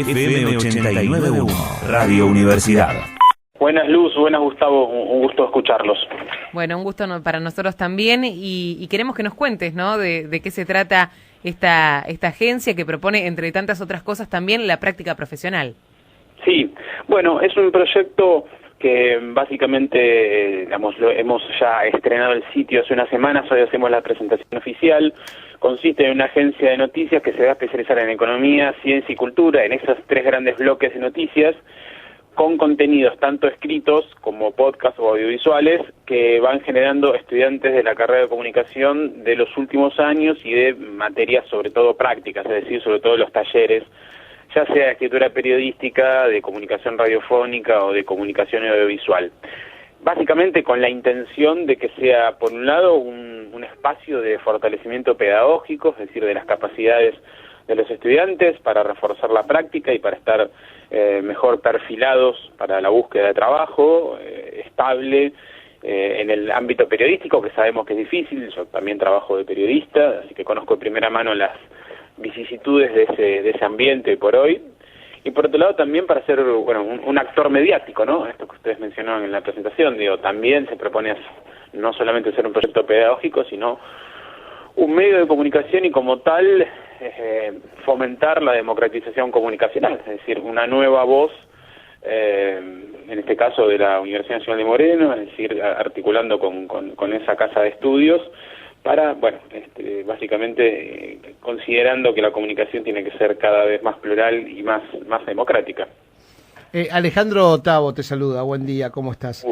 FM 89.1, Radio Universidad. Buenas Luz, buenas Gustavo, un gusto escucharlos. Bueno, un gusto para nosotros también y queremos que nos cuentes, ¿no? De qué se trata esta agencia que propone, entre tantas otras cosas, también la práctica profesional. Sí, bueno, es un proyecto que básicamente, lo hemos ya estrenado el sitio hace unas semanas, hoy hacemos la presentación oficial. Consiste en una agencia de noticias que se va a especializar en economía, ciencia y cultura, en esos tres grandes bloques de noticias, con contenidos tanto escritos como podcast o audiovisuales que van generando estudiantes de la carrera de comunicación de los últimos años y de materias sobre todo prácticas, es decir, sobre todo los talleres, ya sea de escritura periodística, de comunicación radiofónica o de comunicación audiovisual. Básicamente con la intención de que sea, por un lado, un espacio de fortalecimiento pedagógico, es decir, de las capacidades de los estudiantes para reforzar la práctica y para estar mejor perfilados para la búsqueda de trabajo estable en el ámbito periodístico, que sabemos que es difícil. Yo también trabajo de periodista, así que conozco de primera mano las vicisitudes de ese ambiente por hoy. Y por otro lado también para ser un actor mediático, ¿no? Esto que ustedes mencionaron en la presentación, también se propone no solamente ser un proyecto pedagógico, sino un medio de comunicación y como tal fomentar la democratización comunicacional, es decir, una nueva voz, en este caso de la Universidad Nacional de Moreno, es decir, articulando con esa casa de estudios, para, básicamente considerando que la comunicación tiene que ser cada vez más plural y más democrática. Alejandro Tavo te saluda, buen día, ¿cómo estás?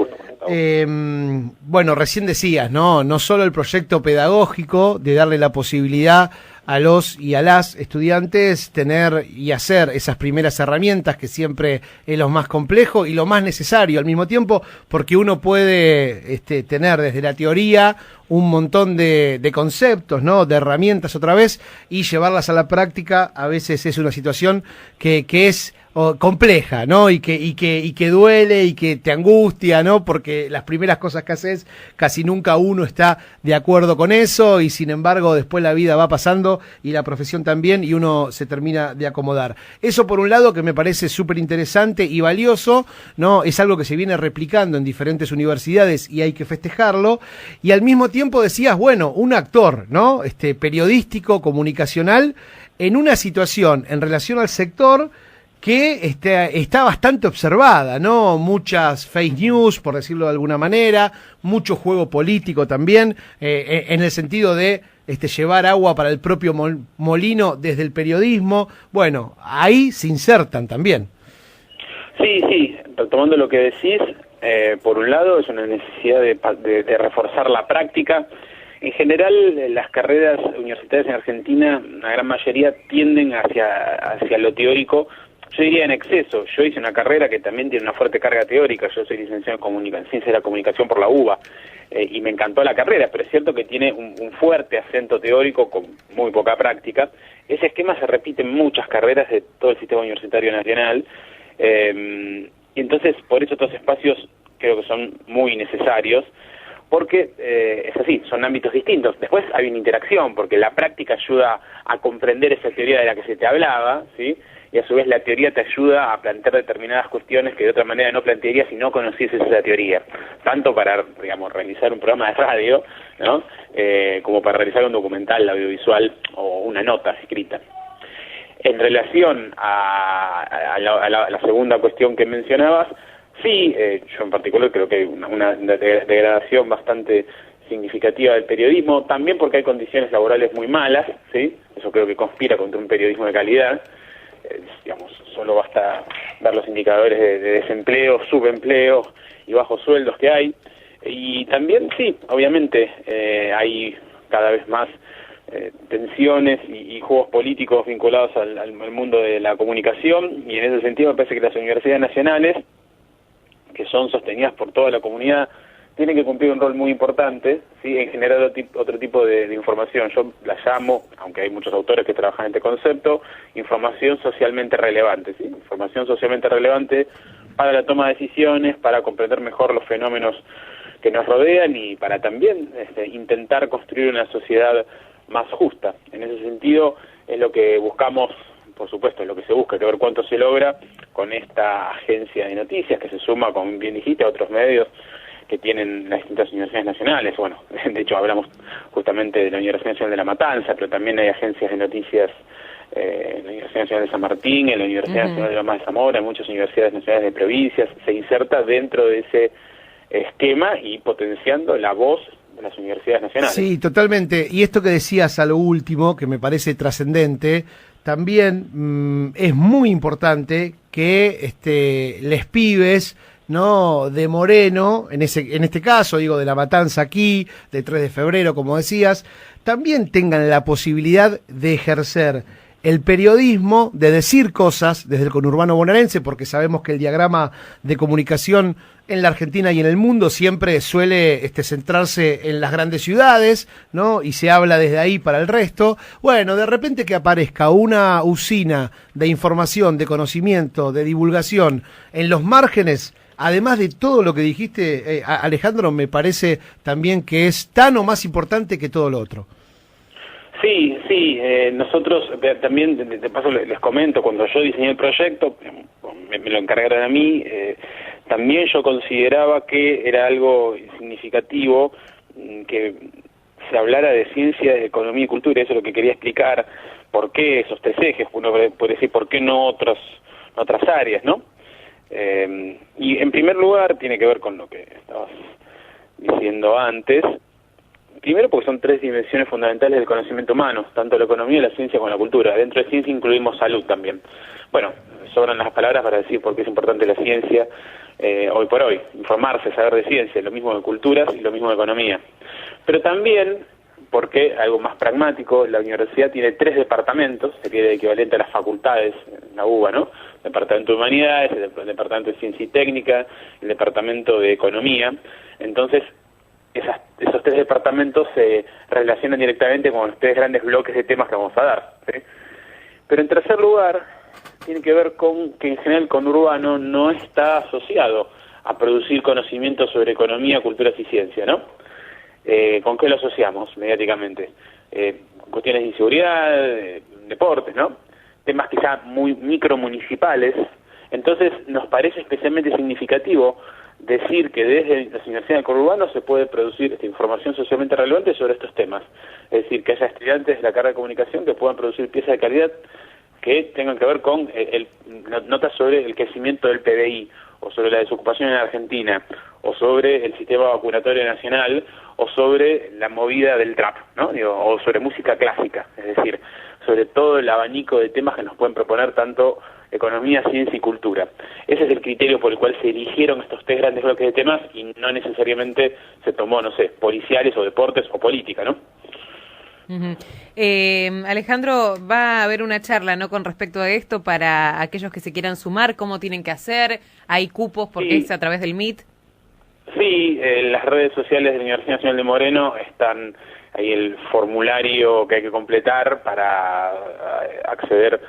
Bueno, recién decías, no solo el proyecto pedagógico de darle la posibilidad a los y a las estudiantes tener y hacer esas primeras herramientas, que siempre es lo más complejo y lo más necesario al mismo tiempo, porque uno puede tener desde la teoría un montón de conceptos, ¿no? De herramientas otra vez, y llevarlas a la práctica a veces es una situación que es compleja, ¿no? Y que duele y que te angustia, ¿no? Porque las primeras cosas que haces casi nunca uno está de acuerdo con eso, y sin embargo después la vida va pasando y la profesión también, y uno se termina de acomodar. Eso por un lado, que me parece súper interesante y valioso, ¿no? Es algo que se viene replicando en diferentes universidades y hay que festejarlo. Y al mismo tiempo decías, bueno, un actor, ¿no? Periodístico, comunicacional, en una situación en relación al sector que está bastante observada, ¿no? Muchas fake news, por decirlo de alguna manera, mucho juego político también, en el sentido de llevar agua para el propio molino desde el periodismo. Bueno, ahí se insertan también. Sí, retomando lo que decís, por un lado es una necesidad de reforzar la práctica. En general, las carreras universitarias en Argentina, la gran mayoría tienden hacia lo teórico. Yo diría en exceso. Yo hice una carrera que también tiene una fuerte carga teórica. Yo soy licenciado en Ciencias de la Comunicación por la UBA y me encantó la carrera, pero es cierto que tiene un fuerte acento teórico con muy poca práctica. Ese esquema se repite en muchas carreras de todo el sistema universitario nacional y entonces por eso estos espacios creo que son muy necesarios, porque es así, son ámbitos distintos. Después hay una interacción, porque la práctica ayuda a comprender esa teoría de la que se te hablaba, ¿sí? Y a su vez la teoría te ayuda a plantear determinadas cuestiones que de otra manera no plantearías si no conocieses esa teoría, tanto para, realizar un programa de radio, ¿no? Como para realizar un documental audiovisual o una nota escrita. En relación a la segunda cuestión que mencionabas, sí, yo en particular creo que hay una degradación bastante significativa del periodismo, también porque hay condiciones laborales muy malas, ¿sí? Eso creo que conspira contra un periodismo de calidad. Solo basta ver los indicadores de desempleo, subempleo y bajos sueldos que hay. Y también, sí, obviamente hay cada vez más tensiones y juegos políticos vinculados al mundo de la comunicación, y en ese sentido me parece que las universidades nacionales, que son sostenidas por toda la comunidad, tienen que cumplir un rol muy importante, ¿sí? En generar otro tipo de información. Yo la llamo, aunque hay muchos autores que trabajan en este concepto, información socialmente relevante, ¿sí? Información socialmente relevante para la toma de decisiones, para comprender mejor los fenómenos que nos rodean y para también intentar construir una sociedad más justa. En ese sentido es lo que buscamos por supuesto, lo que se busca, hay que ver cuánto se logra con esta agencia de noticias que se suma, como bien dijiste, a otros medios que tienen las distintas universidades nacionales. Bueno, de hecho hablamos justamente de la Universidad Nacional de La Matanza, pero también hay agencias de noticias en la Universidad Nacional de San Martín, en la Universidad Nacional de Loma de Zamora, en muchas universidades nacionales de provincias. Se inserta dentro de ese esquema y potenciando la voz de las universidades nacionales. Sí, totalmente. Y esto que decías a lo último, que me parece trascendente, también es muy importante que les pibes, ¿no?, de Moreno, en este caso, digo, de La Matanza aquí, de 3 de febrero, como decías, también tengan la posibilidad de ejercer el periodismo, de decir cosas desde el conurbano bonaerense, porque sabemos que el diagrama de comunicación en la Argentina y en el mundo siempre suele centrarse en las grandes ciudades, ¿no? Y se habla desde ahí para el resto. Bueno, de repente que aparezca una usina de información, de conocimiento, de divulgación en los márgenes, además de todo lo que dijiste, Alejandro, me parece también que es tan o más importante que todo lo otro. Sí, nosotros también, de paso les comento, cuando yo diseñé el proyecto, me lo encargaron a mí, también yo consideraba que era algo significativo que se hablara de ciencia, de economía y cultura. Eso es lo que quería explicar, por qué esos 3 ejes, uno puede decir por qué no otras áreas, ¿no? Y en primer lugar tiene que ver con lo que estabas diciendo antes. Primero porque son 3 dimensiones fundamentales del conocimiento humano, tanto la economía, la ciencia como la cultura. Dentro de ciencia incluimos salud también. Bueno, sobran las palabras para decir por qué es importante la ciencia hoy por hoy. Informarse, saber de ciencia, lo mismo de culturas y lo mismo de economía. Pero también porque, algo más pragmático, la universidad tiene 3 departamentos, sería el equivalente a las facultades en la UBA, ¿no? El Departamento de Humanidades, el Departamento de Ciencia y Técnica, el Departamento de Economía. Entonces, esos 3 departamentos se relacionan directamente con los 3 grandes bloques de temas que vamos a dar, ¿sí? Pero en tercer lugar, tiene que ver con que en general el conurbano no está asociado a producir conocimientos sobre economía, culturas y ciencia, ¿no? ¿Con qué lo asociamos mediáticamente? Cuestiones de inseguridad, deportes, ¿no? Temas quizá muy micromunicipales. Entonces nos parece especialmente significativo decir que desde las universidades del conurbano se puede producir información socialmente relevante sobre estos temas. Es decir, que haya estudiantes de la carrera de comunicación que puedan producir piezas de calidad que tengan que ver con notas sobre el crecimiento del PBI, o sobre la desocupación en Argentina, o sobre el sistema vacunatorio nacional, o sobre la movida del trap, ¿no? O sobre música clásica, es decir, sobre todo el abanico de temas que nos pueden proponer tanto economía, ciencia y cultura. Ese es el criterio por el cual se eligieron estos 3 grandes bloques de temas y no necesariamente se tomó, no sé, policiales o deportes o política, ¿no? Alejandro, va a haber una charla, ¿no?, con respecto a esto para aquellos que se quieran sumar, cómo tienen que hacer, hay cupos porque es a través del Meet. Sí, en las redes sociales de la Universidad Nacional de Moreno están ahí el formulario que hay que completar para acceder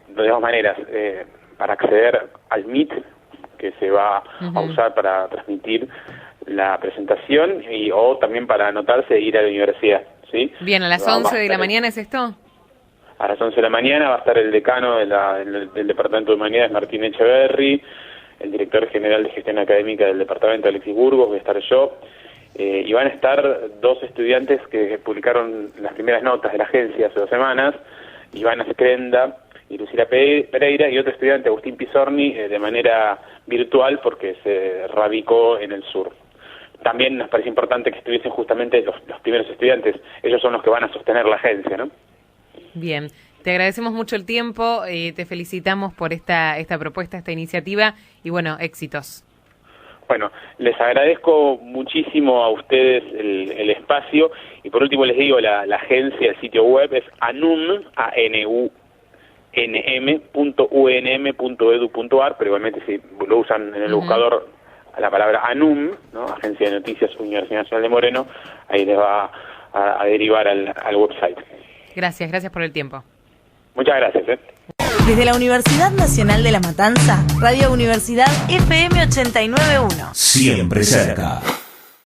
de 2 maneras, para acceder al Meet que se va a usar para transmitir la presentación o también para anotarse e ir a la universidad. ¿Sí? Bien, ¿a las 11 de la mañana es esto? A las 11 de la mañana va a estar el decano del Departamento de Humanidades, Martín Echeverry, el director general de Gestión Académica del Departamento, Alexis Burgos, voy a estar yo, y van a estar 2 estudiantes que publicaron las primeras notas de la agencia hace 2 semanas, Ivana Screnda y Lucila Pereira, y otro estudiante, Agustín Pisorni, de manera virtual porque se radicó en el sur. También nos parece importante que estuviesen justamente los primeros estudiantes. Ellos son los que van a sostener la agencia, ¿no? Bien, te agradecemos mucho el tiempo, te felicitamos por esta propuesta, esta iniciativa y bueno, éxitos. Bueno, les agradezco muchísimo a ustedes el espacio y por último les digo, la agencia, el sitio web es anum, anum.unm.edu.ar, pero igualmente si lo usan en el buscador la palabra ANUM, ¿no? Agencia de Noticias Universidad Nacional de Moreno, ahí les va a derivar al website. Gracias por el tiempo. Muchas gracias. Desde la Universidad Nacional de La Matanza, Radio Universidad FM 89.1. Siempre cerca.